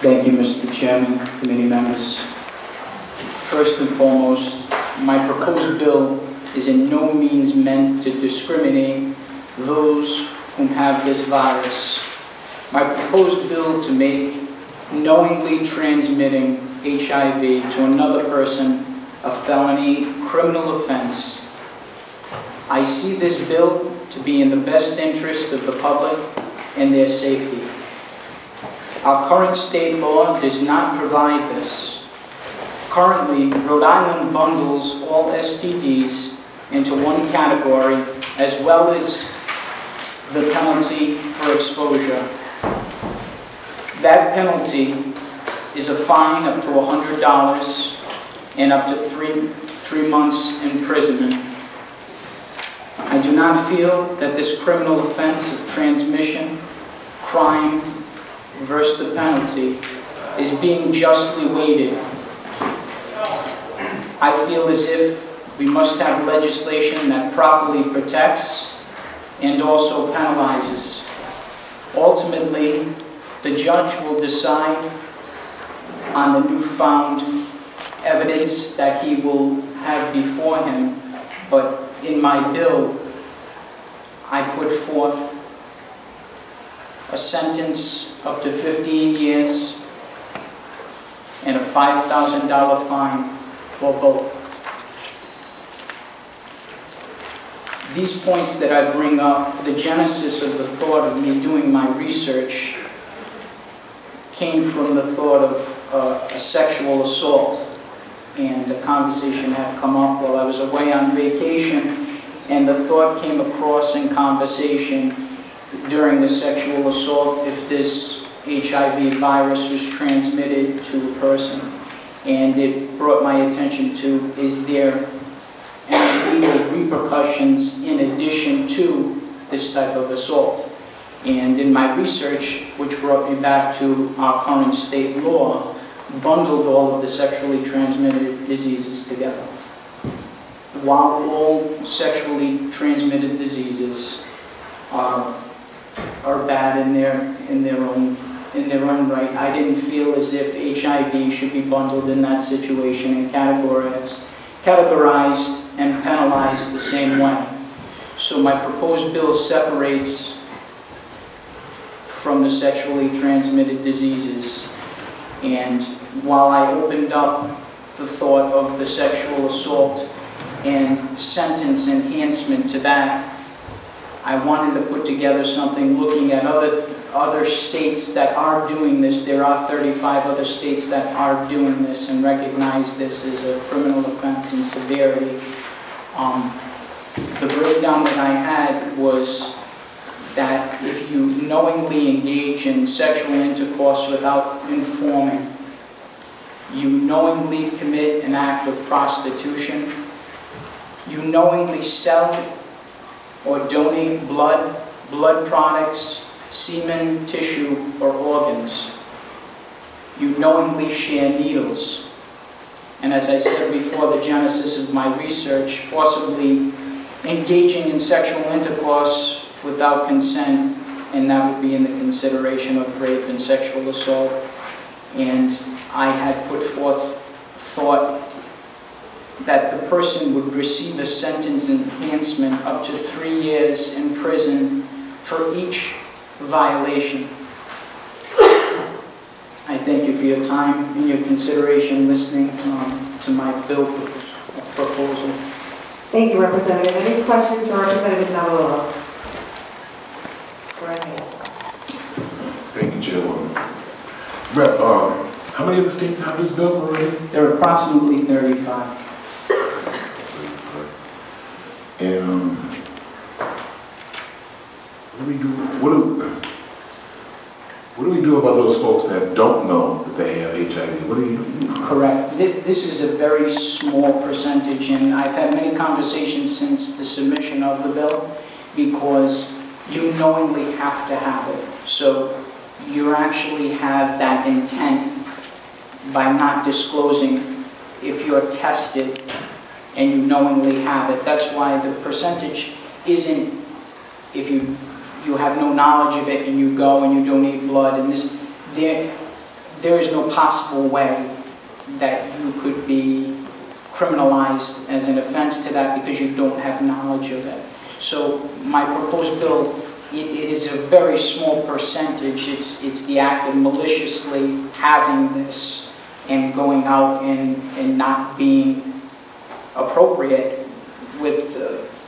Thank you, Mr. Chairman, committee members. First and foremost, my proposed bill is in no means meant to discriminate those who have this virus. My proposed bill to make knowingly transmitting HIV to another person a felony criminal offense. I see this bill to be in the best interest of the public and their safety. Our current state law does not provide this. Currently, Rhode Island bundles all STDs into one category, as well as the penalty for exposure. That penalty is a fine up to $100 and up to three months imprisonment. I do not feel that this criminal offense of transmission, crime versus the penalty is being justly weighted. I feel as if we must have legislation that properly protects and also penalizes. Ultimately, the judge will decide on the newfound evidence that he will have before him, but in my bill, I put forth a sentence up to 15 years and a $5,000 fine for both. These points that I bring up, the genesis of the thought of me doing my research came from the thought of a sexual assault, and a conversation had come up while I was away on vacation, and the thought came across in conversation during the sexual assault if this HIV virus was transmitted to a person. And it brought my attention to, is there any legal repercussions in addition to this type of assault? And in my research, which brought me back to our current state law, bundled all of the sexually transmitted diseases together. While all sexually transmitted diseases are bad in their own right, I didn't feel as if HIV should be bundled in that situation and categorized and penalized the same way. So my proposed bill separates from the sexually transmitted diseases. And while I opened up the thought of the sexual assault and sentence enhancement to that, I wanted to put together something looking at other states that are doing this. There are 35 other states that are doing this and recognize this as a criminal offense in severity. The breakdown that I had was that if you knowingly engage in sexual intercourse without informing, you knowingly commit an act of prostitution, you knowingly sell or donate blood products, semen, tissue, or organs, you knowingly share needles, and as I said before, the genesis of my research, forcibly engaging in sexual intercourse without consent, and that would be in the consideration of rape and sexual assault. And I had put forth thought that the person would receive a sentence enhancement up to 3 years in prison for each violation. I thank you for your time and your consideration listening to my bill proposal. Thank you, Representative. Any questions for Representative Navarro? Thank you, Chairwoman. Rep, how many of the states have this bill already? There are approximately 35. And what do we do about those folks that don't know that they have HIV? What do you do? Correct. This is a very small percentage, and I've had many conversations since the submission of the bill, because you knowingly have to have it. So you actually have that intent by not disclosing if you're tested and you knowingly have it. That's why the percentage isn't if you have no knowledge of it and you go and you donate blood. And there is no possible way that you could be criminalized as an offense to that because you don't have knowledge of it. So my proposed bill, it is a very small percentage. It's the act of maliciously having this and going out and not being appropriate with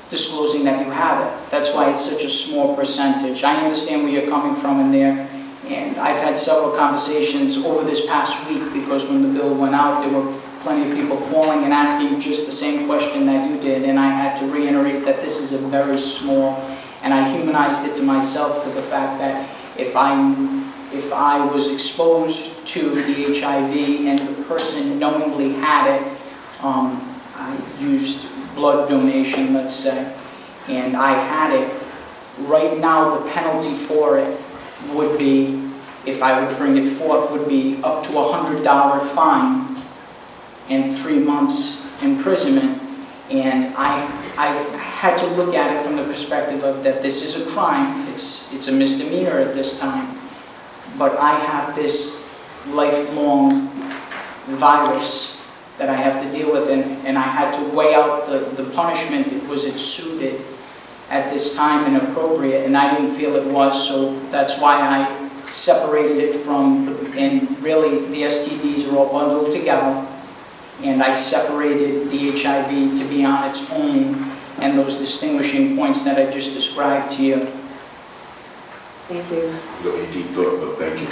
disclosing that you have it. That's why it's such a small percentage. I understand where you're coming from in there, and I've had several conversations over this past week because when the bill went out, there were plenty of people calling and asking just the same question that you did, and I had to reiterate that this is a very small, and I humanized it to myself to the fact that if I was exposed to the HIV and the person knowingly had it, I used blood donation, let's say, and I had it, right now the penalty for it would be, if I would bring it forth, would be up to $100 fine and 3 months imprisonment. And I had to look at it from the perspective of that this is a crime, it's a misdemeanor at this time, but I have this lifelong virus that I have to deal with, and I had to weigh out the punishment. Was it suited at this time and appropriate? And I didn't feel it was, so that's why I separated it from, and really the STDs are all bundled together, and I separated the HIV to be on its own, and those distinguishing points that I just described to you. Thank you. You'll be deep thought, but thank you.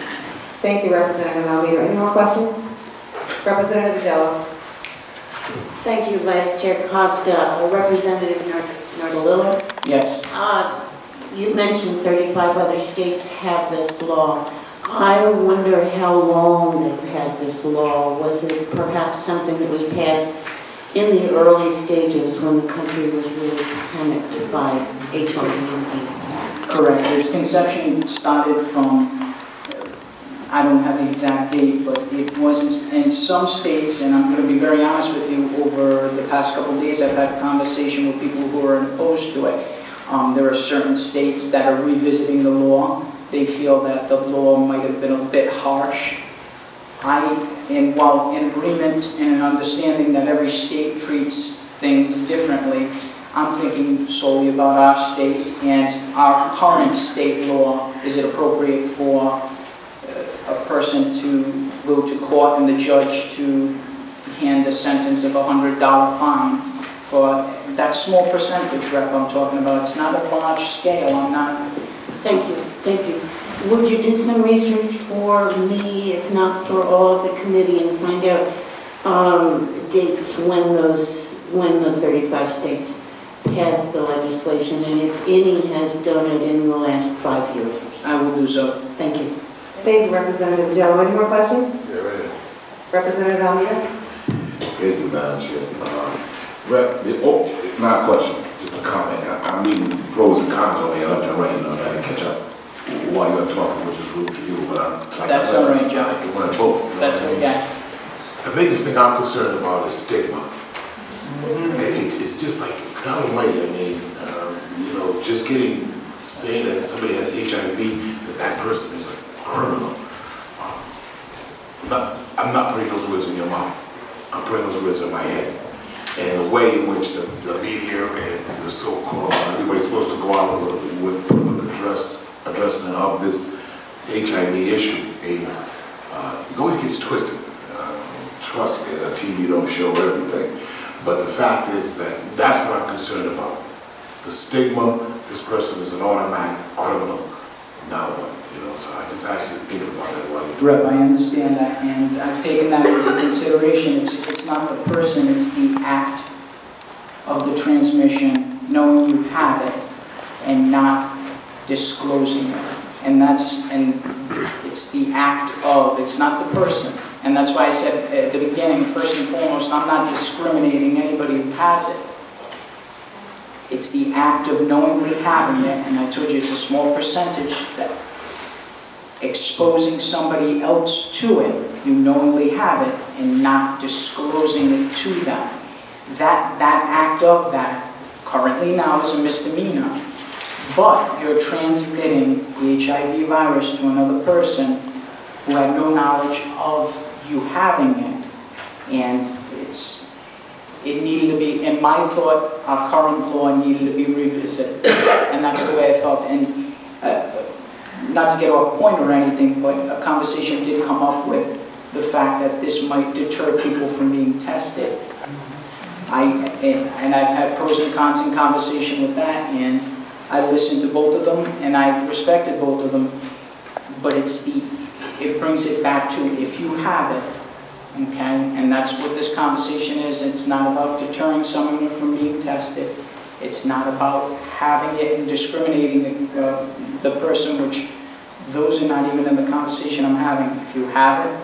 Thank you, Representative Almeida. Any more questions? Representative Jello. Thank you, Vice Chair Costa. Representative Nardolillo. Yes. You mentioned 35 other states have this law. I wonder how long they've had this law. Was it perhaps something that was passed in the early stages when the country was really panicked by HIV and AIDS? Correct. Its conception started from, I don't have the exact date, but it wasn't in some states, and I'm going to be very honest with you, over the past couple of days I've had a conversation with people who are opposed to it. There are certain states that are revisiting the law. They feel that the law might have been a bit harsh. While in agreement and understanding that every state treats things differently, I'm thinking solely about our state and our current state law. Is it appropriate for a person to go to court and the judge to hand a sentence of $100 fine for that small percentage, Rep, I'm talking about? It's not a large scale. I'm not... Thank you. Thank you. Would you do some research for me, if not for all of the committee, and find out dates when the 35 states passed the legislation, and if any has done it in the last 5 years or so? I will do so. Thank you. Thank you, Representative Jello. Any more questions? Yeah, right. Representative Almeida. Thank you, Madam Chair. Not a question, just a comment. I'm reading pros and cons over here left and right, and I'm trying to catch up while you're talking, which is rude to you, but I'm trying That's to... all right, John. I can run both. That's okay. The biggest thing I'm concerned about is stigma. It's just like, God almighty, I mean, just saying that somebody has HIV, that person is a criminal. I'm not putting those words in your mouth. I'm putting those words in my head. And the way in which the media and the so-called, everybody's supposed to go out with public addressment of this HIV issue, AIDS, it always gets twisted. Trust me, the TV don't show everything. But the fact is that's what I'm concerned about. The stigma, this person is an automatic criminal. Now what? So I just ask you to think about that while you do it. Rep, I understand that, and I've taken that into consideration. It's not the person, it's the act of the transmission, knowing you have it and not disclosing it. And it's the act of, it's not the person. And that's why I said at the beginning, first and foremost, I'm not discriminating anybody who has it. It's the act of knowingly having it, and I told you it's a small percentage that exposing somebody else to it, you knowingly have it, and not disclosing it to them. That act of that, currently now is a misdemeanor, but you're transmitting the HIV virus to another person who had no knowledge of you having it. And it needed to be, in my thought, our current law needed to be revisited. And that's the way I felt. And not to get off point or anything, but a conversation did come up with the fact that this might deter people from being tested. And I've had pros and cons in conversation with that, and I listened to both of them, and I respected both of them. But it brings it back to if you have it, okay? And that's what this conversation is. It's not about deterring someone from being tested. It's not about having it and discriminating the person, which those are not even in the conversation I'm having. If you have it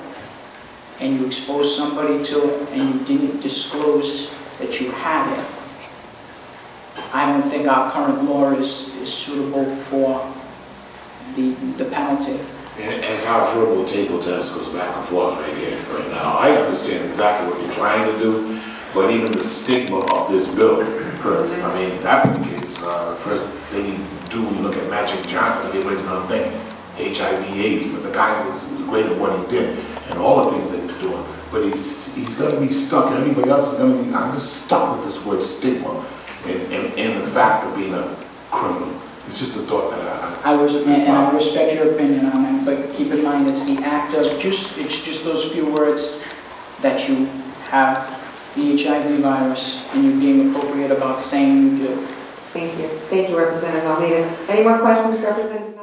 and you expose somebody to it and you didn't disclose that you had it, I don't think our current law is suitable for the penalty. And as our verbal table tennis goes back and forth right here, right now, I understand exactly what you're trying to do, but even the stigma of this bill hurts. I mean, that being the case, the first thing you do when you look at Magic Johnson, everybody's going to think HIV/AIDS, but the guy was great at what he did and all the things that he's doing. But he's going to be stuck, and anybody else is going to be, I'm just stuck with this word stigma and the fact of being a criminal. It's just a thought that I respect your opinion on that, but keep in mind it's the act of it's just those few words that you have the HIV virus and you're being appropriate about saying you do. Thank you. Thank you, Representative Almeida. Any more questions, Representative?